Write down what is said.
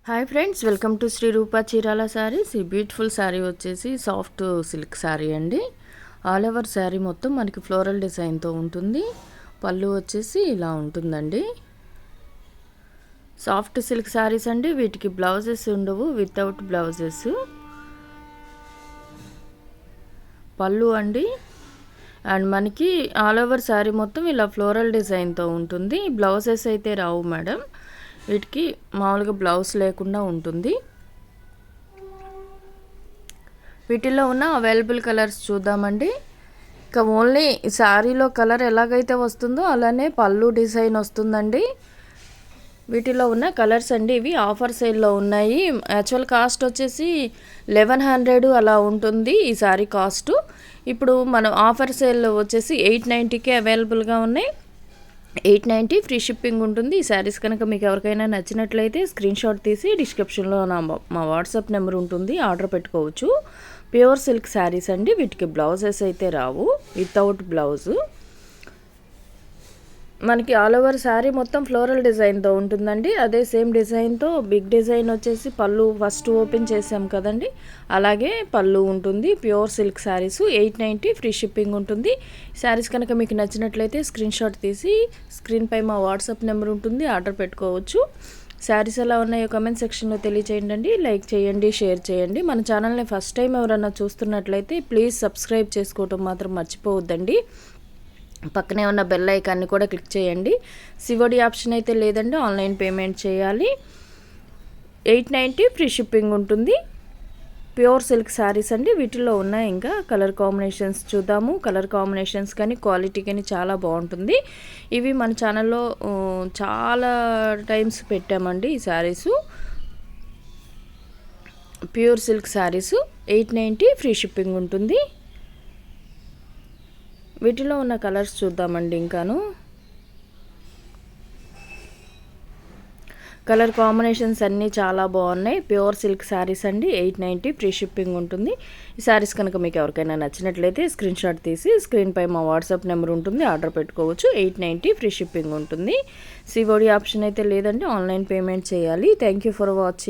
Hi friends, welcome to Sri Rupa Chirala saris. ఈ beautiful sari వచ్చేసి soft silk sari అండి. ఆల్ ఓవర్ శారీ మొత్తం మనకి ఫ్లోరల్ డిజైన్తో ఉంటుంది. పళ్ళు వచ్చేసి ఇలా ఉంటుందండి. సాఫ్ట్ సిల్క్ శారీస్ అండి. వీటికి బ్లౌజెస్ ఉండవు, వితౌట్ బ్లౌజెస్. పళ్ళు అండి. అండ్ మనకి ఆల్ ఓవర్ శారీ మొత్తం ఇలా ఫ్లోరల్ డిజైన్తో ఉంటుంది. బ్లౌజెస్ అయితే రావు మేడం. వీటికి మామూలుగా బ్లౌజ్ లేకుండా ఉంటుంది. వీటిల్లో ఉన్న అవైలబుల్ కలర్స్ చూద్దామండి. ఇక ఓన్లీ శారీలో కలర్ ఎలాగైతే వస్తుందో అలానే పళ్ళు డిజైన్ వస్తుందండి. వీటిలో ఉన్న కలర్స్ అండి. ఇవి ఆఫర్ సేల్లో ఉన్నాయి. యాక్చువల్ కాస్ట్ వచ్చేసి 1100 అలా ఉంటుంది ఈ శారీ కాస్ట్. ఇప్పుడు మనం ఆఫర్ సేల్ వచ్చేసి 890కే అవైలబుల్గా ఉన్నాయి. 890 ఫ్రీ షిప్పింగ్ ఉంటుంది. ఈ శారీస్ కనుక మీకు ఎవరికైనా నచ్చినట్లయితే స్క్రీన్ షాట్ తీసి డిస్క్రిప్షన్లో మా వాట్సాప్ నెంబర్ ఉంటుంది, ఆర్డర్ పెట్టుకోవచ్చు. ప్యూర్ సిల్క్ శారీస్ అండి. వీటికి బ్లౌజెస్ అయితే రావు, వితౌట్ బ్లౌజు. మనకి ఆల్ ఓవర్ శారీ మొత్తం ఫ్లోరల్ డిజైన్తో ఉంటుందండి. అదే సేమ్ డిజైన్తో బిగ్ డిజైన్ వచ్చేసి పళ్ళు ఫస్ట్ ఓపెన్ చేసాం కదండి, అలాగే పళ్ళు ఉంటుంది. Pure silk saris 890 free shipping ఉంటుంది. శారీస్ కనుక మీకు నచ్చినట్లయితే స్క్రీన్ షాట్ తీసి స్క్రీన్పై మా వాట్సాప్ నెంబర్ ఉంటుంది, ఆర్డర్ పెట్టుకోవచ్చు. శారీస్ ఎలా ఉన్నాయో కమెంట్ సెక్షన్లో తెలియచేయండి. లైక్ చేయండి, షేర్ చేయండి. మన ఛానల్ని ఫస్ట్ టైం ఎవరైనా చూస్తున్నట్లయితే ప్లీజ్ సబ్స్క్రైబ్ చేసుకోవటం మాత్రం మర్చిపోవద్దండి. పక్కనే ఉన్న బెల్ ఐకాన్ని కూడా క్లిక్ చేయండి. సివోడి ఆప్షన్ అయితే లేదండి, ఆన్లైన్ పేమెంట్ చేయాలి. 890 ఫ్రీ షిప్పింగ్ ఉంటుంది. ప్యూర్ సిల్క్ శారీస్ అండి. వీటిలో ఉన్నాయి ఇంకా కలర్ కాంబినేషన్స్ చూద్దాము. కలర్ కాంబినేషన్స్ కానీ క్వాలిటీ కానీ చాలా బాగుంటుంది. ఇవి మన ఛానల్లో చాలా టైమ్స్ పెట్టామండి ఈ saris. Pure silk saris 890 free shipping ఉంటుంది. వీటిలో ఉన్న కలర్స్ చూద్దామండి. ఇంకాను కలర్ కాంబినేషన్స్ అన్నీ చాలా బాగున్నాయి. ప్యూర్ సిల్క్ శారీస్ అండి. 890 ఫ్రీ షిప్పింగ్ ఉంటుంది. ఈ శారీస్ కనుక మీకు ఎవరికైనా నచ్చినట్లయితే స్క్రీన్ షాట్ తీసి స్క్రీన్పై మా వాట్సాప్ నెంబర్ ఉంటుంది, ఆర్డర్ పెట్టుకోవచ్చు. 890 ఫ్రీ షిప్పింగ్ ఉంటుంది. సివోడి ఆప్షన్ అయితే లేదండి, ఆన్లైన్ పేమెంట్ చేయాలి. Thank you for watching.